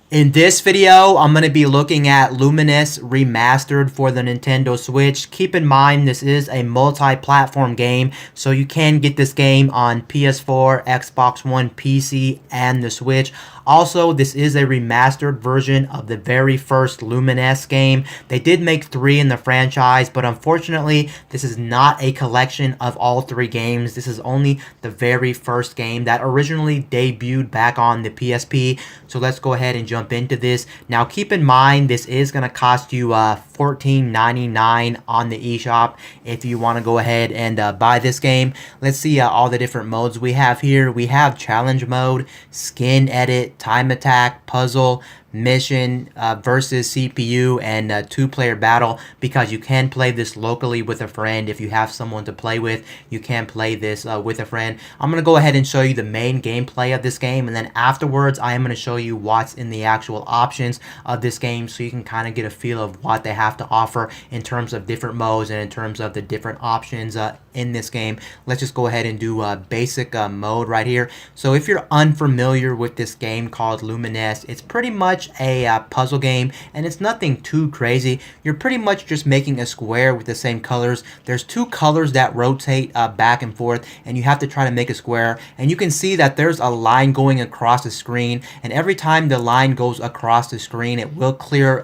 In this video, I'm going to be looking at Lumines Remastered for the Nintendo Switch. Keep in mind, this is a multi-platform game, so you can get this game on PS4, Xbox One, PC, and the Switch. Also, this is a remastered version of the very first Lumines game. They did make 3 in the franchise, but unfortunately, this is not a collection of all 3 games. This is only the very first game that originally debuted back on the PSP. So let's go ahead and jump into this. Now, keep in mind, this is going to cost you $14.99 on the eShop if you want to go ahead and buy this game. Let's see all the different modes we have here. We have challenge mode, skin edit, time attack, puzzle, mission versus CPU, and 2-player battle, because you can play this locally with a friend. If you have someone to play with, you can play this with a friend. I'm going to go ahead and show you the main gameplay of this game, and then afterwards I am going to show you what's in the actual options of this game, so you can kind of get a feel of what they have to offer in terms of different modes and in terms of the different options in this game. Let's just go ahead and do basic mode right here. So if you're unfamiliar with this game called Lumines, it's pretty much a puzzle game, and it's nothing too crazy. You're pretty much just making a square with the same colors. There's 2 colors that rotate back and forth, and you have to try to make a square. And you can see that there's a line going across the screen, and every time the line goes across the screen, it will clear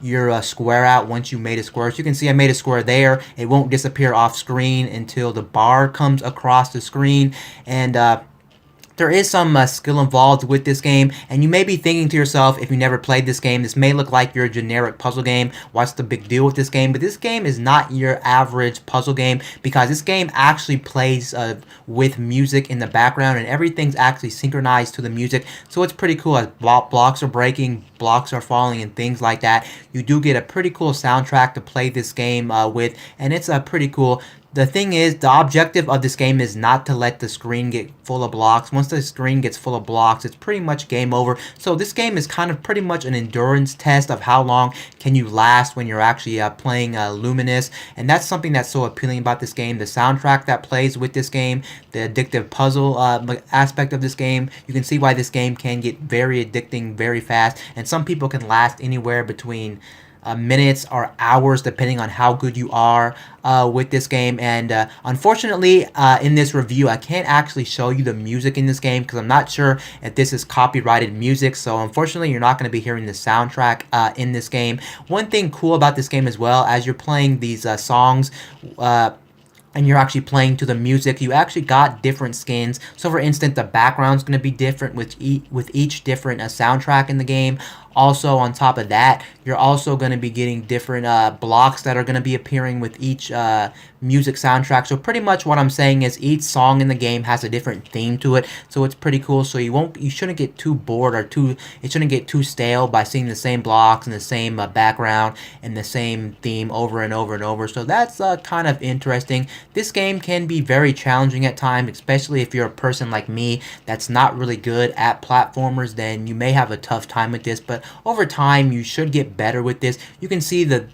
your square out once you made a square. So you can see I made a square there. It won't disappear off screen until the bar comes across the screen. And there is some skill involved with this game, and you may be thinking to yourself, if you never played this game, this may look like your generic puzzle game. What's the big deal with this game? But this game is not your average puzzle game, because this game actually plays with music in the background, and everything's actually synchronized to the music. So it's pretty cool. As blocks are breaking, blocks are falling, and things like that, you do get a pretty cool soundtrack to play this game with, and it's pretty cool. The thing is, the objective of this game is not to let the screen get full of blocks. Once the screen gets full of blocks, it's pretty much game over. So this game is kind of pretty much an endurance test of how long can you last when you're actually playing Lumines. And that's something that's so appealing about this game. The soundtrack that plays with this game, the addictive puzzle aspect of this game. You can see why this game can get very addicting very fast. And some people can last anywhere between minutes or hours, depending on how good you are with this game. And unfortunately, in this review, I can't actually show you the music in this game, because I'm not sure if this is copyrighted music. So unfortunately, you're not going to be hearing the soundtrack in this game. One thing cool about this game as well, as you're playing these songs, and you're actually playing to the music, you actually got different skins. So for instance, the background's going to be different with each different soundtrack in the game. Also, on top of that, you're also going to be getting different blocks that are going to be appearing with each music soundtrack. So pretty much what I'm saying is each song in the game has a different theme to it. So it's pretty cool. So you shouldn't get too bored, or it shouldn't get too stale by seeing the same blocks and the same background and the same theme over and over and over. So that's kind of interesting. This game can be very challenging at times, especially if you're a person like me that's not really good at platformers. Then you may have a tough time with this, but over time you should get better with this. You can see the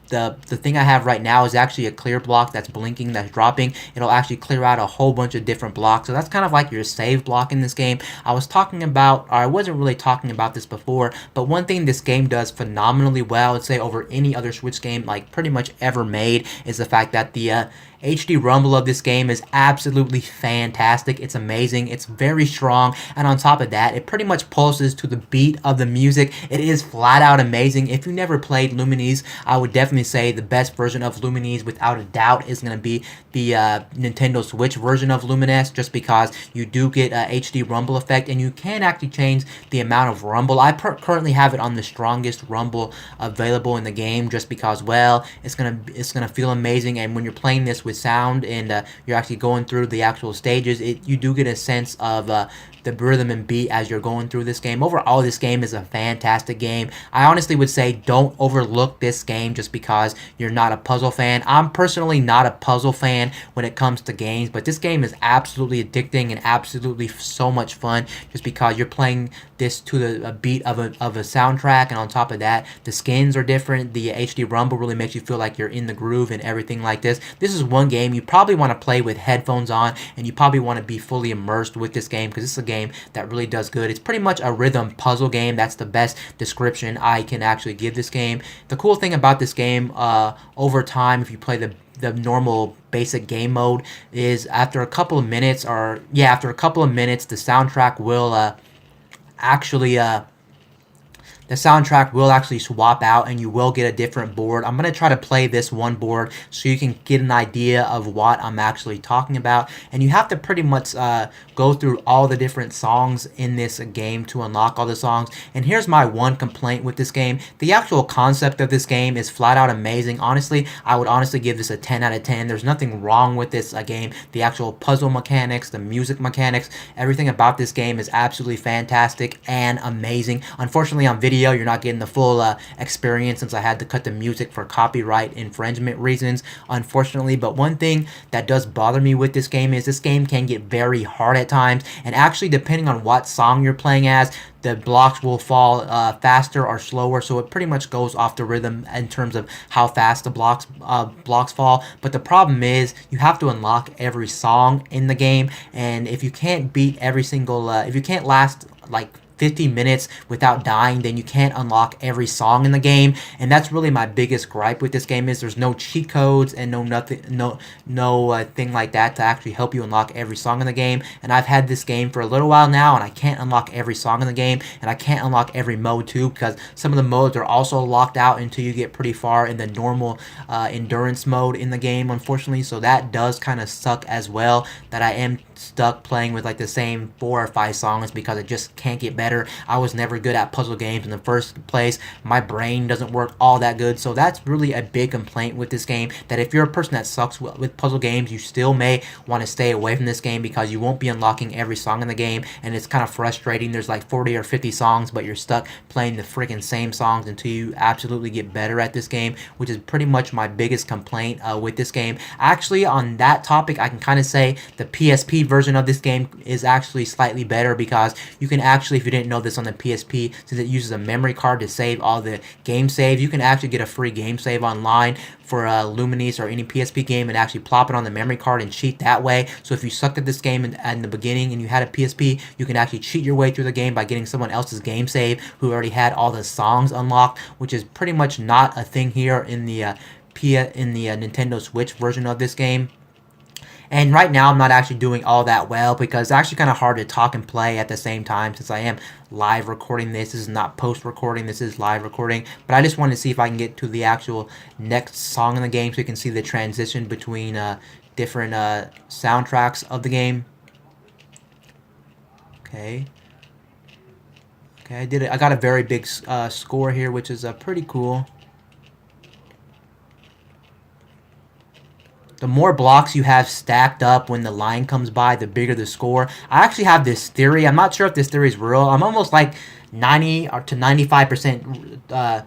thing I have right now is actually a clear block that's blinking, that's dropping. It'll actually clear out a whole bunch of different blocks. So that's kind of like your save block in this game. I was talking about, or I wasn't really talking about this before, but one thing this game does phenomenally well, I'd say over any other Switch game like pretty much ever made, is the fact that the HD rumble of this game is absolutely fantastic. It's amazing. It's very strong. And on top of that, it pretty much pulses to the beat of the music. It is flat out amazing. If you never played Lumines, I would definitely say the best version of Lumines, without a doubt, is going to be the Nintendo Switch version of Lumines, just because you do get HD rumble effect, and you can actually change the amount of rumble. I currently have it on the strongest rumble available in the game, just because, well, it's gonna feel amazing. And when you're playing this with sound, and you're actually going through the actual stages, you do get a sense of the rhythm and beat as you're going through this game. Overall, this game is a fantastic game. I honestly would say don't overlook this game just because you're not a puzzle fan. I'm personally not a puzzle fan when it comes to games, but this game is absolutely addicting and absolutely so much fun, just because you're playing this to the beat of a soundtrack, and on top of that, the skins are different. The HD rumble really makes you feel like you're in the groove and everything like this. This is one one game you probably want to play with headphones on, and you probably want to be fully immersed with this game because this is a game that really does good. It's pretty much a rhythm puzzle game. That's the best description I can actually give this game. The cool thing about this game, over time, if you play the normal basic game mode, is after a couple of minutes, the soundtrack will actually the soundtrack will actually swap out and you will get a different board. I'm going to try to play this one board so you can get an idea of what I'm actually talking about. And you have to pretty much go through all the different songs in this game to unlock all the songs. And here's my one complaint with this game. The actual concept of this game is flat out amazing. Honestly, I would honestly give this a 10 out of 10. There's nothing wrong with this game. The actual puzzle mechanics, the music mechanics, everything about this game is absolutely fantastic and amazing. Unfortunately, on video, you're not getting the full experience since I had to cut the music for copyright infringement reasons, unfortunately. But one thing that does bother me with this game is this game can get very hard at times, and actually depending on what song you're playing as, the blocks will fall faster or slower, so it pretty much goes off the rhythm in terms of how fast the blocks fall. But the problem is you have to unlock every song in the game, and if you can't beat every single, if you can't last like 50 minutes without dying, then you can't unlock every song in the game. And that's really my biggest gripe with this game, is there's no cheat codes and no thing like that to actually help you unlock every song in the game. And I've had this game for a little while now, and I can't unlock every song in the game, and I can't unlock every mode too, because some of the modes are also locked out until you get pretty far in the normal endurance mode in the game, unfortunately. So that does kind of suck as well, that I am stuck playing with like the same 4 or 5 songs because it just can't get better. I was never good at puzzle games in the first place. My brain doesn't work all that good. So that's really a big complaint with this game, that if you're a person that sucks with puzzle games, you still may want to stay away from this game because you won't be unlocking every song in the game, and it's kind of frustrating. There's like 40 or 50 songs, but you're stuck playing the freaking same songs until you absolutely get better at this game, which is pretty much my biggest complaint with this game. Actually, on that topic, I can kind of say the PSP version of this game is actually slightly better, because you can actually, if you didn't know this, on the PSP, since it uses a memory card to save all the game save, you can actually get a free game save online for Lumines or any PSP game and actually plop it on the memory card and cheat that way. So if you sucked at this game in the beginning and you had a PSP, you can actually cheat your way through the game by getting someone else's game save who already had all the songs unlocked, which is pretty much not a thing here in the Nintendo Switch version of this game. And right now, I'm not actually doing all that well because it's actually kind of hard to talk and play at the same time, since I am live recording this. This is not post-recording, this is live recording. But I just wanted to see if I can get to the actual next song in the game so you can see the transition between different soundtracks of the game. Okay. Okay, I did it. I got a very big score here, which is pretty cool. The more blocks you have stacked up when the line comes by, the bigger the score. I actually have this theory. I'm not sure if this theory is real. I'm almost like 90 or to 95%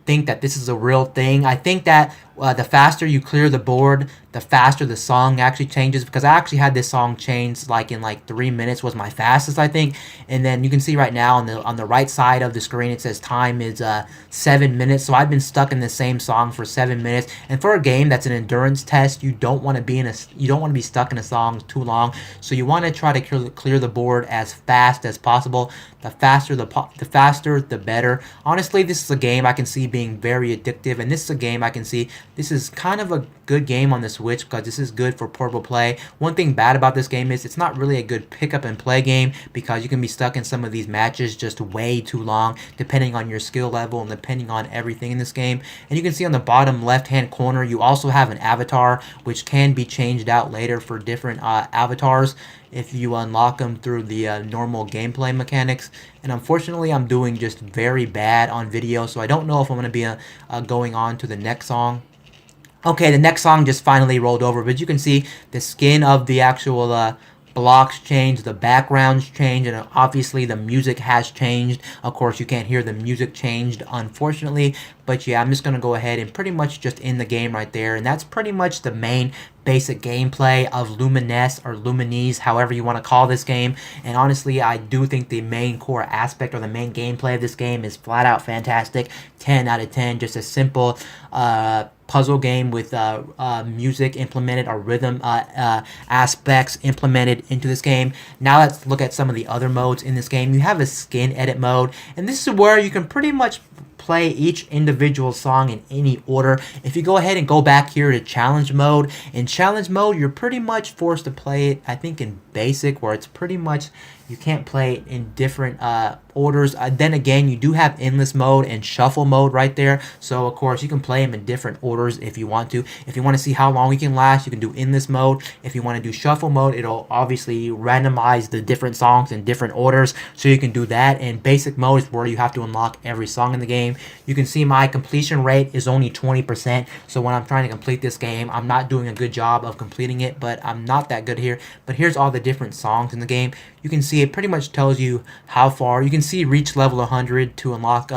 think that this is a real thing. I think that the faster you clear the board, the faster the song actually changes, because I actually had this song change like in like 3 minutes was my fastest, I think. And then you can see right now on the right side of the screen it says time is 7 minutes. So I've been stuck in the same song for 7 minutes. And for a game that's an endurance test, you don't want to be stuck in a song too long. So you want to try to clear the board as fast as possible. The faster the better. Honestly, this is a game I can see being very addictive, and this is a game I can see this is kind of a good game on the Switch because this is good for portable play. One thing bad about this game is it's not really a good pick up and play game, because you can be stuck in some of these matches just way too long depending on your skill level and depending on everything in this game. And you can see on the bottom left hand corner you also have an avatar, which can be changed out later for different avatars if you unlock them through the normal gameplay mechanics. And unfortunately, I'm doing just very bad on video, so I don't know if I'm going to be going on to the next song. Okay, the next song just finally rolled over, but you can see the skin of the actual blocks change, the backgrounds change, and obviously the music has changed. Of course, you can't hear the music changed, unfortunately. But yeah, I'm just going to go ahead and pretty much just end the game right there. And that's pretty much the main basic gameplay of Lumines or Lumines, however you want to call this game. And honestly, I do think the main core aspect or the main gameplay of this game is flat out fantastic. 10 out of 10. Just a simple puzzle game with music implemented or rhythm aspects implemented into this game. Now let's look at some of the other modes in this game. You have a skin edit mode, and this is where you can pretty much play each individual song in any order. If you go ahead and go back here to challenge mode, in challenge mode you're pretty much forced to play it, I think, in basic, where it's pretty much you can't play it in different orders. Then again, you do have endless mode and shuffle mode right there, so of course you can play them in different orders if you want to. If you want to see how long you can last, you can do endless mode. If you want to do shuffle mode, it'll obviously randomize the different songs in different orders, so you can do that. And basic mode is where you have to unlock every song in the game. You can see my completion rate is only 20%, so when I'm trying to complete this game, I'm not doing a good job of completing it, but I'm not that good here. But here's all the different songs in the game. You can see it pretty much tells you how far. You can see reach level 100 to unlock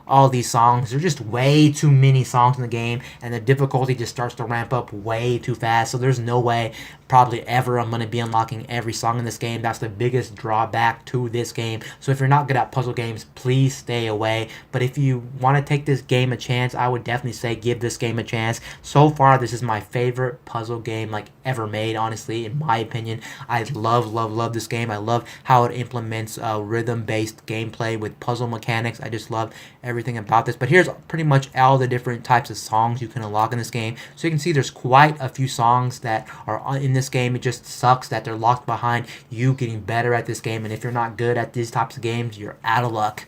all these songs. There's just way too many songs in the game, and the difficulty just starts to ramp up way too fast, so there's no way probably ever I'm going to be unlocking every song in this game. That's the biggest drawback to this game. So if you're not good at puzzle games, please stay away. But if you want to take this game a chance, I would definitely say give this game a chance. So far, this is my favorite puzzle game like ever made, honestly, in my opinion. I love this game. I love how it implements rhythm-based gameplay with puzzle mechanics. I just love everything about this. But here's pretty much all the different types of songs you can unlock in this game. So you can see there's quite a few songs that are in this game. It just sucks that they're locked behind you getting better at this game, and if you're not good at these types of games, you're out of luck.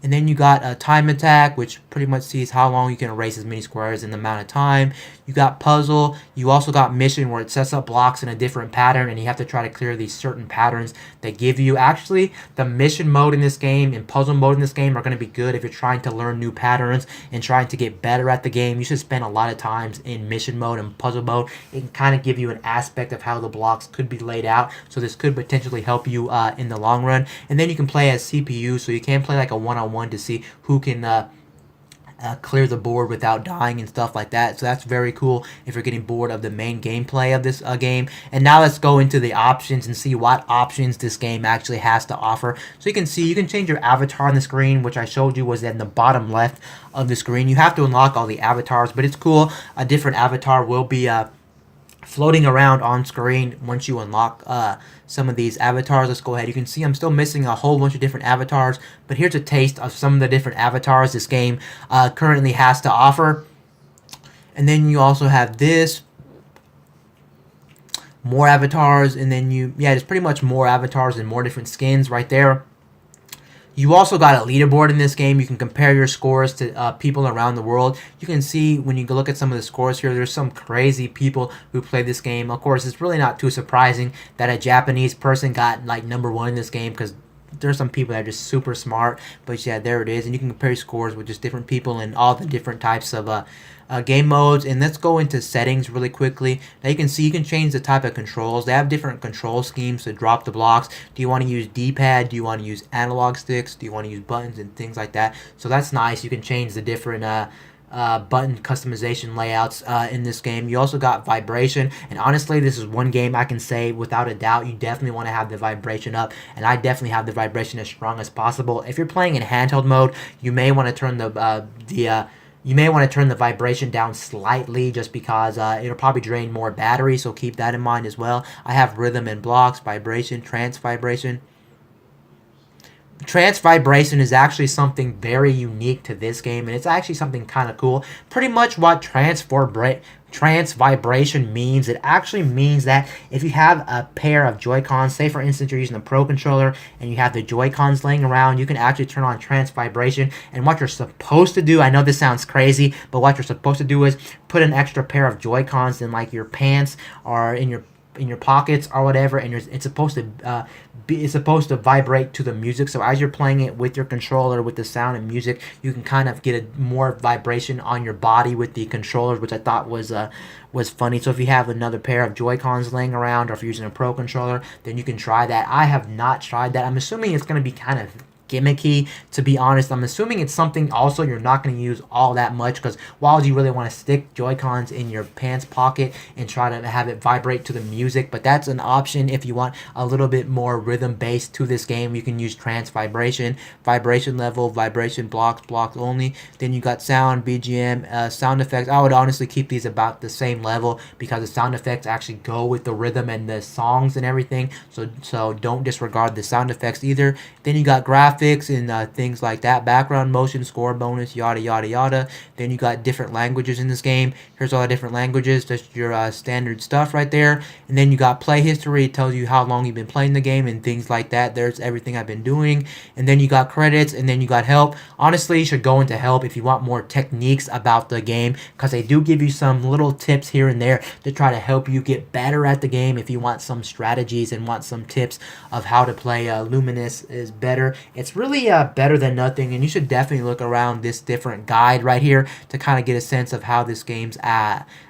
And then you got a time attack, which pretty much sees how long you can erase as many squares in the amount of time. You got puzzle. You also got mission, where it sets up blocks in a different pattern, and you have to try to clear these certain patterns that give you. Actually, the mission mode in this game and puzzle mode in this game are going to be good if you're trying to learn new patterns and trying to get better at the game. You should spend a lot of times in mission mode and puzzle mode. It can kind of give you an aspect of how the blocks could be laid out, so this could potentially help you in the long run. And then you can play as CPU, so you can play like a one-on-one to see who can clear the board without dying and stuff like that. So that's very cool if you're getting bored of the main gameplay of this game. And now let's go into the options and see what options this game actually has to offer. So you can see you can change your avatar on the screen, which I showed you was in the bottom left of the screen. You have to unlock all the avatars, but it's cool. A different avatar will be floating around on screen once you unlock some of these avatars. Let's go ahead. You can see I'm still missing a whole bunch of different avatars, but here's a taste of some of the different avatars this game currently has to offer. And then you also have this, more avatars, and then there's pretty much more avatars and more different skins right there. You also got a leaderboard in this game. You can compare your scores to people around the world. You can see when you look at some of the scores here, there's some crazy people who play this game. Of course, it's really not too surprising that a Japanese person got like #1 in this game, because there's some people that are just super smart. But yeah, there it is. And you can compare scores with just different people and all the different types of game modes. And let's go into settings really quickly. Now you can see you can change the type of controls. They have different control schemes to drop the blocks. Do you want to use D-pad? Do you want to use analog sticks? Do you want to use buttons and things like that? So that's nice. You can change the different button customization layouts in this game. You also got vibration, and honestly, this is one game I can say without a doubt you definitely want to have the vibration up, and I definitely have the vibration as strong as possible. If you're playing in handheld mode, you may want to turn the vibration down slightly, just because it'll probably drain more battery, so keep that in mind as well. I have rhythm and blocks, vibration, trance vibration. Trance vibration is actually something very unique to this game, and it's actually something kind of cool. Pretty much what trance vibration means, it actually means that if you have a pair of Joy-Cons, say for instance you're using a Pro controller and you have the Joy-Cons laying around, you can actually turn on trance vibration. And what you're supposed to do, I know this sounds crazy, but what you're supposed to do is put an extra pair of Joy-Cons in like your pants or in your pockets or whatever, and it's supposed to vibrate to the music. So as you're playing it with your controller, with the sound and music, you can kind of get a more vibration on your body with the controllers, which I thought was funny. So if you have another pair of Joy-Cons laying around, or if you're using a Pro controller, then you can try that. I have not tried that. I'm assuming it's going to be kind of gimmicky, to be honest. I'm assuming it's something also you're not going to use all that much, because why would you really want to stick Joy-Cons in your pants pocket and try to have it vibrate to the music? But that's an option if you want a little bit more rhythm based to this game. You can use trance vibration, vibration level, vibration blocks, blocks only. Then you got sound, BGM, sound effects. I would honestly keep these about the same level, because the sound effects actually go with the rhythm and the songs and everything. So don't disregard the sound effects either. Then you got graphics and things like that, background motion, score bonus, yada yada yada. Then you got different languages in this game. Here's all the different languages. That's your standard stuff right there. And then you got play history. It tells you how long you've been playing the game and things like that. There's everything I've been doing. And then you got credits, and then you got help. Honestly, you should go into help if you want more techniques about the game, because they do give you some little tips here and there to try to help you get better at the game. If you want some strategies and want some tips of how to play, Lumines is better. It's really better than nothing, and you should definitely look around this different guide right here to kind of get a sense of how this game's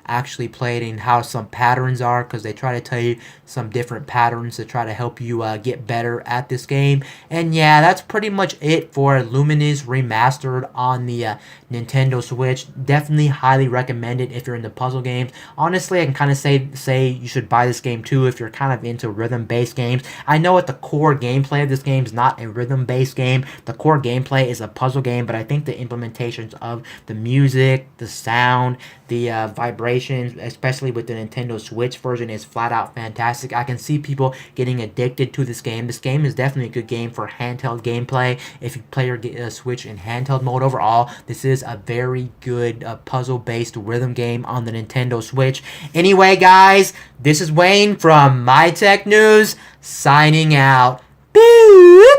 actually played and how some patterns are, because they try to tell you some different patterns to try to help you get better at this game. And yeah, that's pretty much it for Lumines Remastered on the Nintendo Switch. Definitely highly recommend it if you're into puzzle games. Honestly, I can kind of say you should buy this game too if you're kind of into rhythm-based games. I know at the core gameplay of this game is not a rhythm-based game. The core gameplay is a puzzle game, but I think the implementations of the music, the sound, the vibrations, especially with the Nintendo Switch version, is flat out fantastic. I can see people getting addicted to this game. This game is definitely a good game for handheld gameplay. If you play your Switch in handheld mode overall, this is a very good puzzle-based rhythm game on the Nintendo Switch. Anyway, guys, this is Wayne from My Tech News, signing out. Boo!